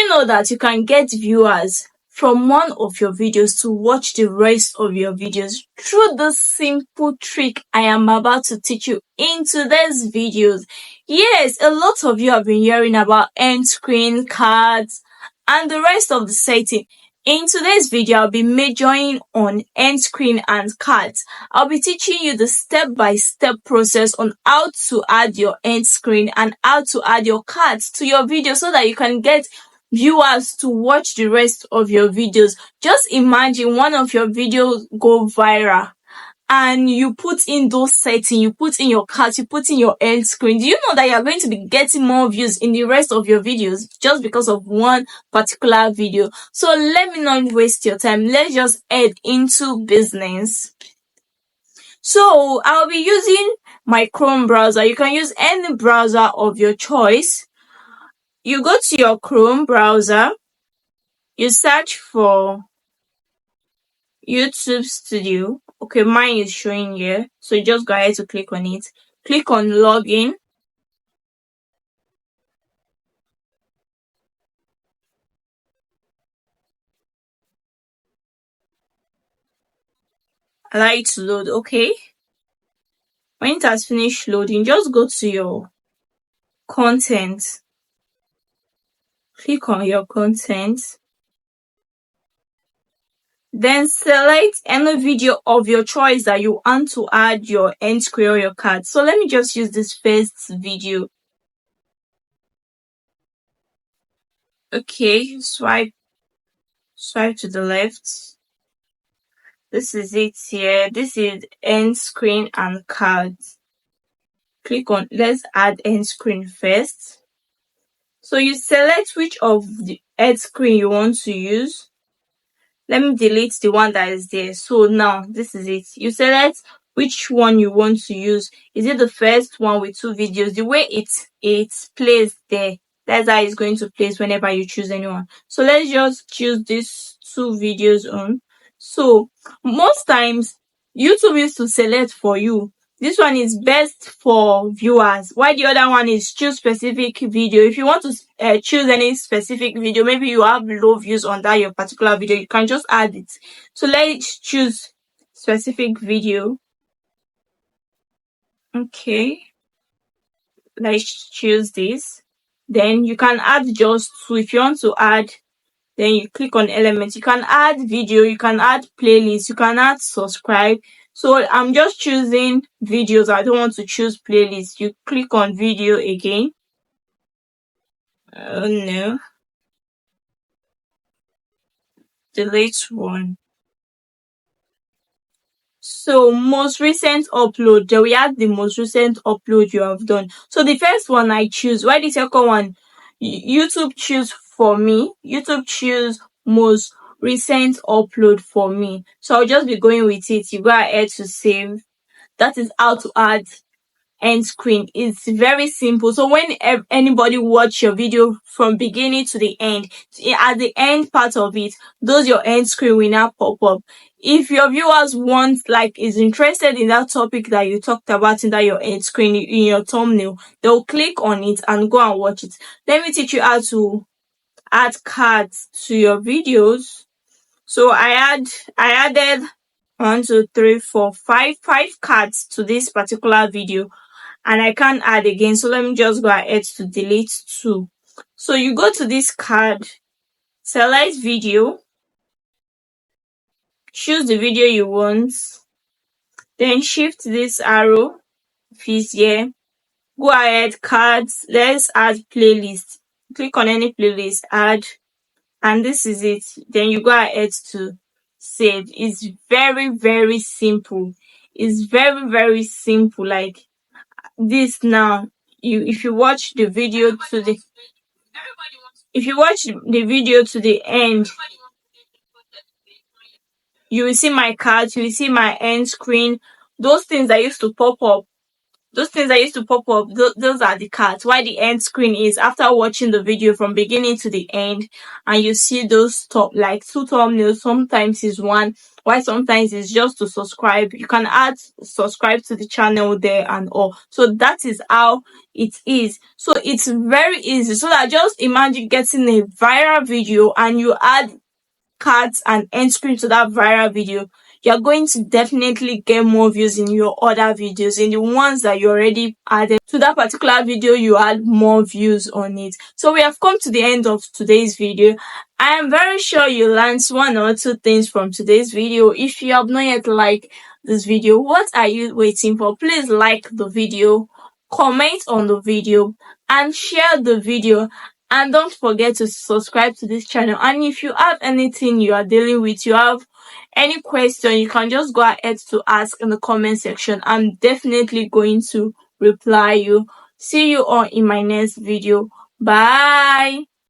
you know that you can get viewers from one of your videos to watch the rest of your videos through this simple trick I am about to teach you in today's videos? Yes, a lot of you have been hearing about end screen, cards, and the rest of the setting. In today's video, I'll be majoring on end screen and cards. I'll be teaching you the step-by-step process on how to add your end screen and how to add your cards to your video so that you can get viewers to watch the rest of your videos. Just imagine one of your videos go viral and you put in those settings, you put in your cards, you put in your end screen. Do you know that you're going to be getting more views in the rest of your videos just because of one particular video? So let me not waste your time. Let's just head into business. So I'll be using my Chrome browser. You can use any browser of your choice. You go to your Chrome browser, you search for YouTube Studio. Okay, mine is showing here, so you just go ahead to click on it. Click on login. Allow it to load. Okay, when it has finished loading, just go to your content. Click on your content. Then select any video of your choice that you want to add your end screen or your card. So let me just use this first video. Okay, swipe to the left. This is it here. This is end screen and cards. Click on, let's add end screen first. So you select which of the end screen you want to use. Let me delete the one that is there. So now this is it. You select which one you want to use. Is it the first one with two videos? The way it's placed there, that's how it's going to place whenever you choose anyone. So let's just choose these two videos on. So most times YouTube used to select for you. This one is best for viewers, while the other one is choose specific video. If you want to choose any specific video, maybe you have low views on that your particular video, you can just add it. So let's choose specific video. Okay, let's choose this. Then you can add just two. If you want to add, then you click on elements. You can add video, you can add playlist, you can add subscribe. So I'm just choosing videos. I don't want to choose playlist. You click on video again. Oh no. Delete one. So most recent upload. Then we add the most recent upload you have done. So the first one I choose. Why the second one? YouTube choose for me. YouTube choose most recent upload for me. So I'll just be going with it. You go ahead to save. That is how to add end screen. It's very simple. So when anybody watch your video from beginning to the end, at the end part of it, those your end screen will now pop up. If your viewers is interested in that topic that you talked about in that your end screen in your thumbnail, they'll click on it and go and watch it. Let me teach you how to add cards to your videos. So I added 1, 2, 3, 4, 5 cards to this particular video, and I can't add again. So let me just go ahead to delete 2. So you go to this card, select video, choose the video you want, then shift this arrow piece here, go ahead, cards, let's add playlist. Click on any playlist, add, and this is it. Then you go ahead to save. It's very, very simple. It's very, very simple. Like this now, if you watch the video to the end, you will see my cards, you will see my end screen. Those things that used to pop up those things that used to pop up, those are the cards. Why the end screen is after watching the video from beginning to the end, and you see those top like two thumbnails. Sometimes is one, why sometimes it's just to subscribe. You can add subscribe to the channel there and all. So that is how it is. So it's very easy. So that just imagine getting a viral video and you add cards and end screen to that viral video, you're going to definitely get more views in your other videos. In the ones that you already added to that particular video, you add more views on it. So we have come to the end of today's video. I am very sure you learned one or two things from today's video. If you have not yet liked this video, what are you waiting for? Please like the video, comment on the video, and share the video. And don't forget to subscribe to this channel. And if you have anything you are dealing with, you have any question, you can just go ahead to ask in the comment section. I'm definitely going to reply you. See you all in my next video. Bye.